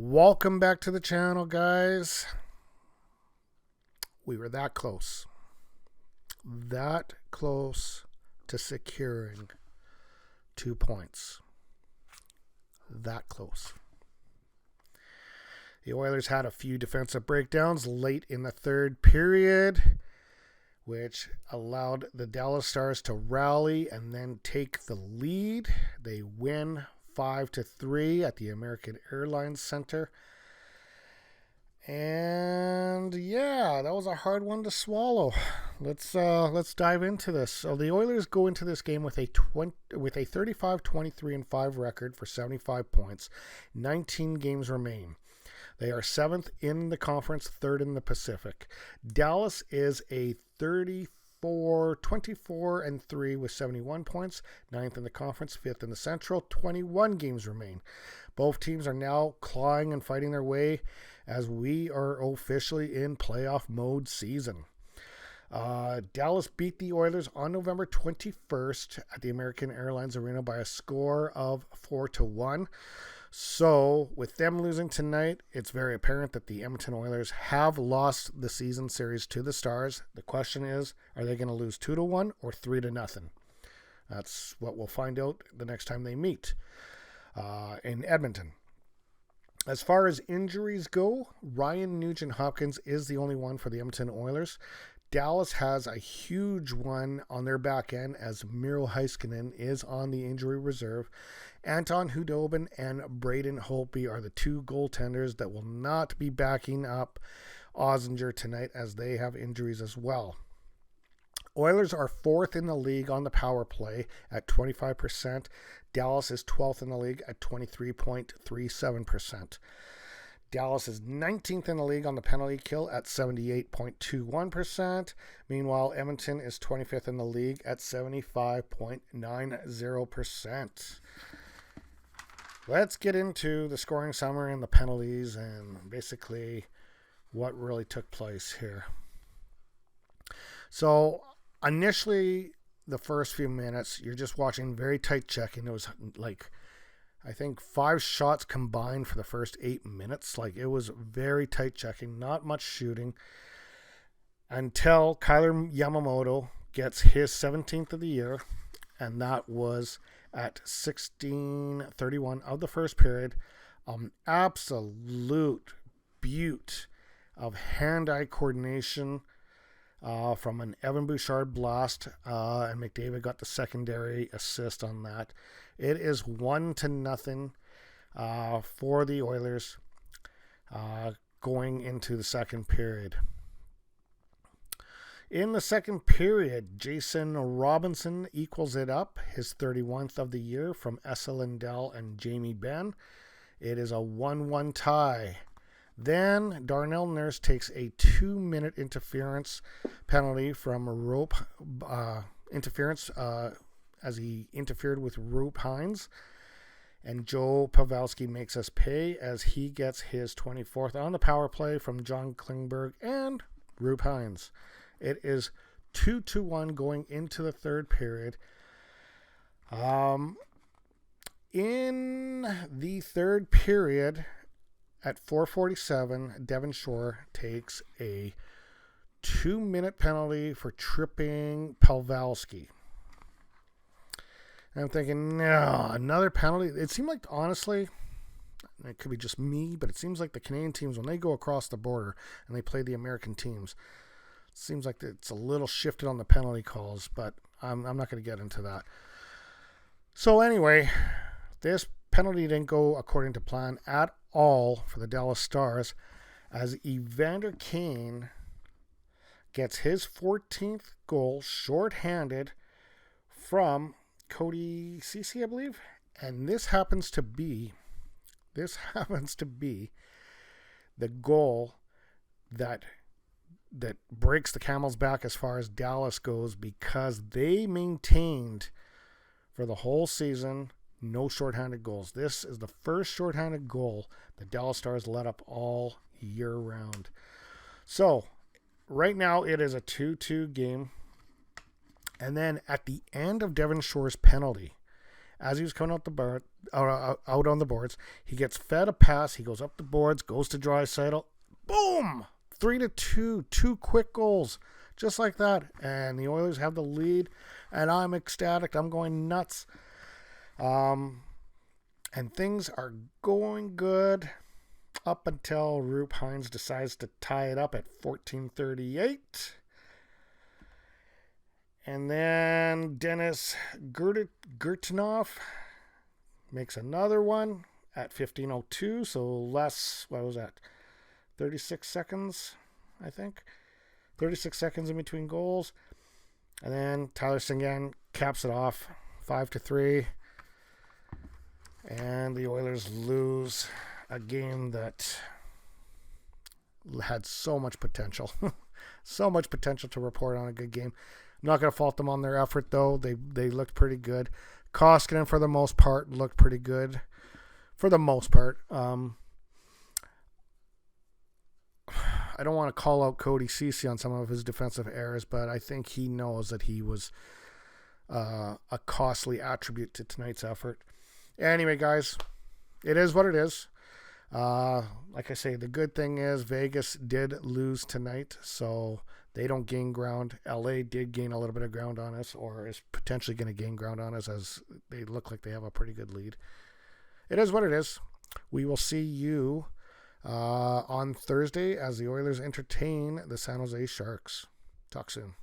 Welcome back to the channel, guys. We were that close to securing 2 points. That close. The Oilers had a few defensive breakdowns late in the third period, which allowed the Dallas Stars to rally and then take the lead. They win 5-3 at the American Airlines Center. And yeah, that was a hard one to swallow. Let's dive into this. So the Oilers go into this game with a 35-23-5 record for 75 points. 19 games remain. They are 7th in the conference, 3rd in the Pacific. Dallas is a 24-24-3 with 71 points, 9th in the conference, 5th in the Central. 21 games remain. Both teams are now clawing and fighting their way as we are officially in playoff mode season. Dallas beat the Oilers on November 21st at the American Airlines Arena by a score of 4-1. So, with them losing tonight, it's very apparent that the Edmonton Oilers have lost the season series to the Stars. The question is, are they going to lose 2-1 or 3-0? That's what we'll find out the next time they meet in Edmonton. As far as injuries go, Ryan Nugent-Hopkins is the only one for the Edmonton Oilers. Dallas has a huge one on their back end as Miro Heiskanen is on the injury reserve. Anton Hudobin and Braden Holtby are the two goaltenders that will not be backing up Ozinger tonight as they have injuries as well. Oilers are 4th in the league on the power play at 25%. Dallas is 12th in the league at 23.37%. Dallas is 19th in the league on the penalty kill at 78.21%. Meanwhile, Edmonton is 25th in the league at 75.90%. Let's get into the scoring summary and the penalties and basically what really took place here. So, initially, the first few minutes, you're just watching very tight checking. It was like, I think 5 shots combined for the first 8 minutes. Like, it was very tight checking, not much shooting until Kyler Yamamoto gets his 17th of the year, and that was at 16:31 of the first period. Absolute beaut of hand-eye coordination from an Evan Bouchard blast, and McDavid got the secondary assist on that. It is 1-0 for the Oilers going into the second period. In the second period, Jason Robinson equals it up, his 31st of the year from Esa Lindell and Jamie Benn. It is a 1-1 tie. Then Darnell Nurse takes a 2-minute interference penalty from rope interference as he interfered with Roop Hines. And Joe Pavelski makes us pay as he gets his 24th on the power play from John Klingberg and Roop Hines. It is 2-1 going into the third period. In the third period, at 4:47, Devon Shore takes a 2-minute penalty for tripping Pavelski. And I'm thinking, no, another penalty. It seemed like, honestly, it could be just me, but it seems like the Canadian teams, when they go across the border and they play the American teams, it seems like it's a little shifted on the penalty calls, but I'm not going to get into that. So anyway, this penalty didn't go according to plan at all for the Dallas Stars as Evander Kane gets his 14th goal shorthanded from Cody Ceci, I believe. And this happens to be the goal that breaks the camel's back as far as Dallas goes, because they maintained for the whole season no shorthanded goals. This is the first shorthanded goal the Dallas Stars let up all year round. So, right now it is a 2-2 game. And then at the end of Devon Shore's penalty, as he was coming out on the boards. He gets fed a pass. He goes up the boards, goes to Draisaitl. Boom! 3-2. 2 quick goals. Just like that. And the Oilers have the lead. And I'm ecstatic. I'm going nuts. And things are going good up until Rupe Hines decides to tie it up at 14:38. And then Dennis Gurtinov makes another one at 15:02. So less, what was that? 36 seconds, I think. 36 seconds in between goals. And then Tyler Seguin caps it off 5-3. And the Oilers lose a game that had so much potential. So much potential to report on a good game. I'm not going to fault them on their effort, though. They looked pretty good. Koskinen, for the most part, looked pretty good. For the most part. I don't want to call out Cody Ceci on some of his defensive errors, but I think he knows that he was a costly attribute to tonight's effort. Anyway, guys, it is what it is. Like I say, the good thing is Vegas did lose tonight, so they don't gain ground. LA did gain a little bit of ground on us, or is potentially going to gain ground on us, as they look like they have a pretty good lead. It is what it is. We will see you on Thursday as the Oilers entertain the San Jose Sharks. Talk soon.